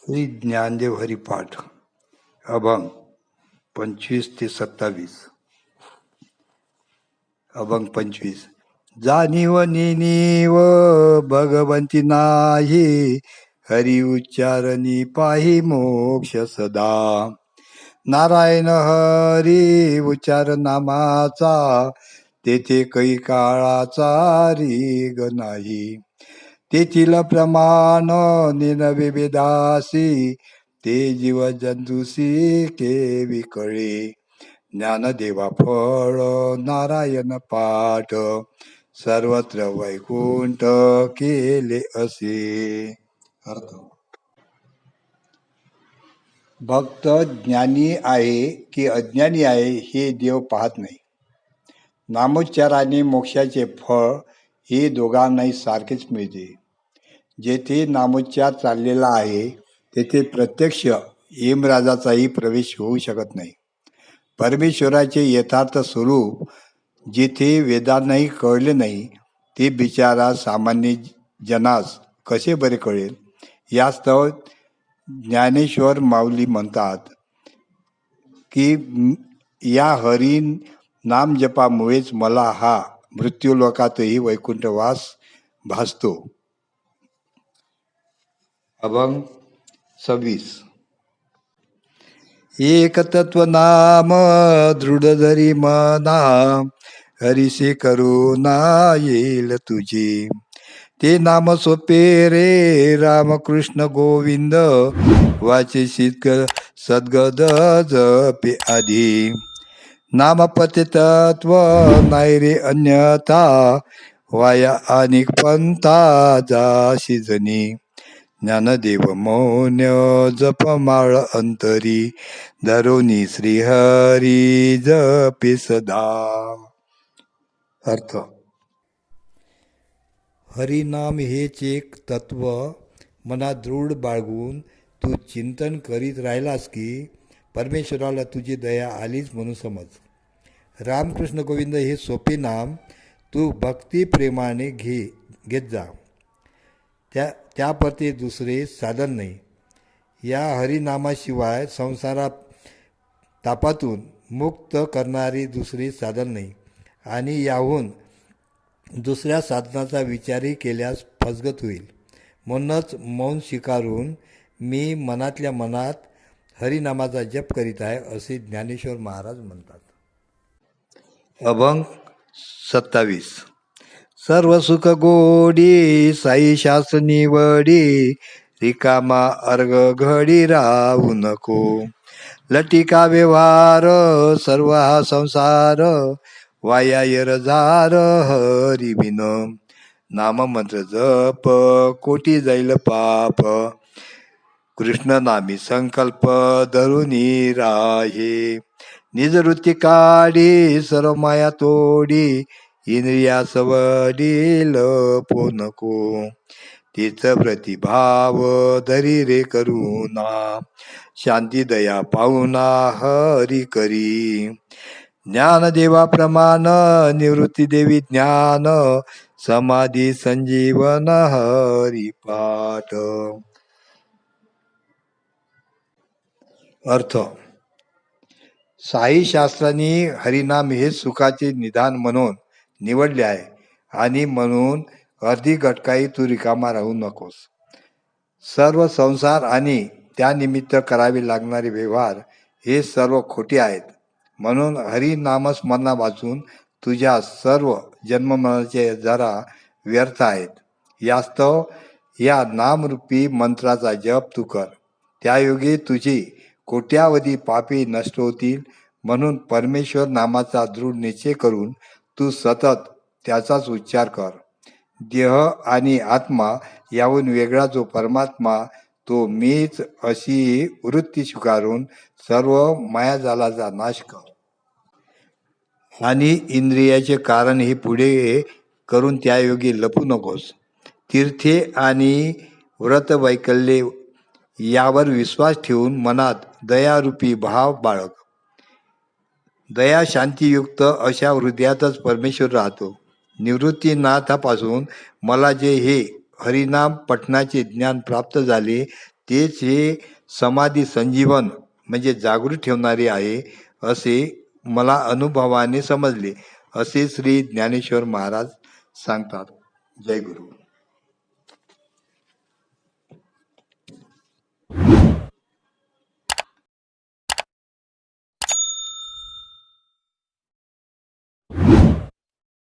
श्री ज्ञानदेव हरिपाठ अभंग 25 ते 27. अभंग 25. जाणीव नेनीव भगवंती नाही, हरी उच्चारणी पाही मोक्ष सदा. नारायण हरी उच्चार नामाचा, तेथे कै काळाचा रीग नाही. तेथील प्रमाण निनवे वेदासी, ते जीव जंतुसी केवी कळे. ज्ञानदेवा फळ नारायण पाठ, सर्वत्र वैकुंठ केले असे. अर्थ. भक्त ज्ञानी आहे की अज्ञानी आहे हे देव पाहत नाही. नामोच्चाराने मोक्षाचे फळ हे दोघांनाही सारखेच मिळते. जेथे नामोच्चार चाललेला आहे तेथे प्रत्यक्ष यमराजाचाही प्रवेश होऊ शकत नाही. परमेश्वराचे यथार्थ स्वरूप जिथे वेदांनाही कळले नाही, ते बिचारा सामान्य जनास कसे बरे कळेल. यास्तव ज्ञानेश्वर माऊली म्हणतात की या हरी नामजपामुळेच मला हा मृत्यूलोकातही वैकुंठवास भासतो. अभंग 26. एक तत्व नाम दृढ धरी मना, हरिसे करुणा येईल तुझी. ते नाम सोपे रे रामकृष्ण गोविंद, वाचे सद्गद जपे आधी. नामपते तत्व नाही रे अन्यथा, वाया अनेक पंथा जाशी जनी. ज्ञानदेव मौन्य जपमाळ अंतरी, धरोनी श्रीहरी जपे सदा. अर्थ. हरिनाम हेच एक तत्व मनात दृढ बाळगून तू चिंतन करीत राहिलास की परमेश्वराला तुझी दया आलीच म्हणून समज. रामकृष्ण गोविंद हे सोपे नाम तू भक्ती प्रेमाने घेत जा. त्याप्रती दुसरे साधन नाही. या हरिनामाशिवाय संसारात तापातून मुक्त करणारी दुसरी साधन नाही, आणि याहून दुसऱ्या साधनाचा विचारही केल्यास फसगत होईल. म्हणूनच मौन स्वीकारून मी मनातल्या मनात हरिनामाचा जप करीत आहे असे ज्ञानेश्वर महाराज म्हणतात. अभंग 27. सर्व सुख गोडी साई शास्त्र निवडी, रिकामा अर्घ घडी राहू नको. लटिका व्यवहार सर्व हा संसार, वाया यरझार हरी बिन. नाम मंत्र जप कोटी जाईल पाप, कृष्ण नामी संकल्प धरुनी राहे. निजवृत्ती काढी सर्व माया तोडी, इंद्रियास वडील पो नको. तीच प्रतिभाव धरी रे करुणा, शांती दया पाहुणा हरी करी. ज्ञानदेवा प्रमाण निवृत्ती देवी ज्ञान, समाधी संजीवन हरी पाठ. अर्थ. साई शास्त्रांनी हरिनाम हे सुखाचे निदान म्हणून निवडले आहे, आणि म्हणून अर्धी घटकाही तू रिकामा राहू नकोस. सर्व संसार आणि त्यानिमित्त करावे लागणारे व्यवहार हे सर्व खोटे आहेत. म्हणून हरिनामस्मरणा वाचून तुझ्या सर्व जन्ममरणाचे जरा व्यर्थ आहेत. यास्तव या नामरूपी मंत्राचा जप तू कर. त्यायोगे तुझी कोट्यावधी पापे नष्ट होतील. म्हणून परमेश्वर नामाचा दृढ निश्चय करून तू सतत त्याचाच उच्चार कर. देह आणि आत्मा याहून वेगळा जो परमात्मा तो मीच अशी वृत्ती स्वीकारून सर्व मायाजालाचा नाश कर. आणि इंद्रियाचे कारण हे पुढे करून त्यायोगी लपू नकोस. तीर्थे आणि व्रतवैकल्ये यावर विश्वास ठेवून मनात दयारूपी भाव बाळग. दया शांतीयुक्त अशा हृदयातच परमेश्वर राहतो. निवृत्तीनाथापासून मला जे हे हरिनाम पठणाचे ज्ञान प्राप्त झाले तेच हे समाधी संजीवन म्हणजे जागृत ठेवणारे आहे असे मला अनुभवाने समजले, असे श्री ज्ञानेश्वर महाराज सांगतात. जय गुरु.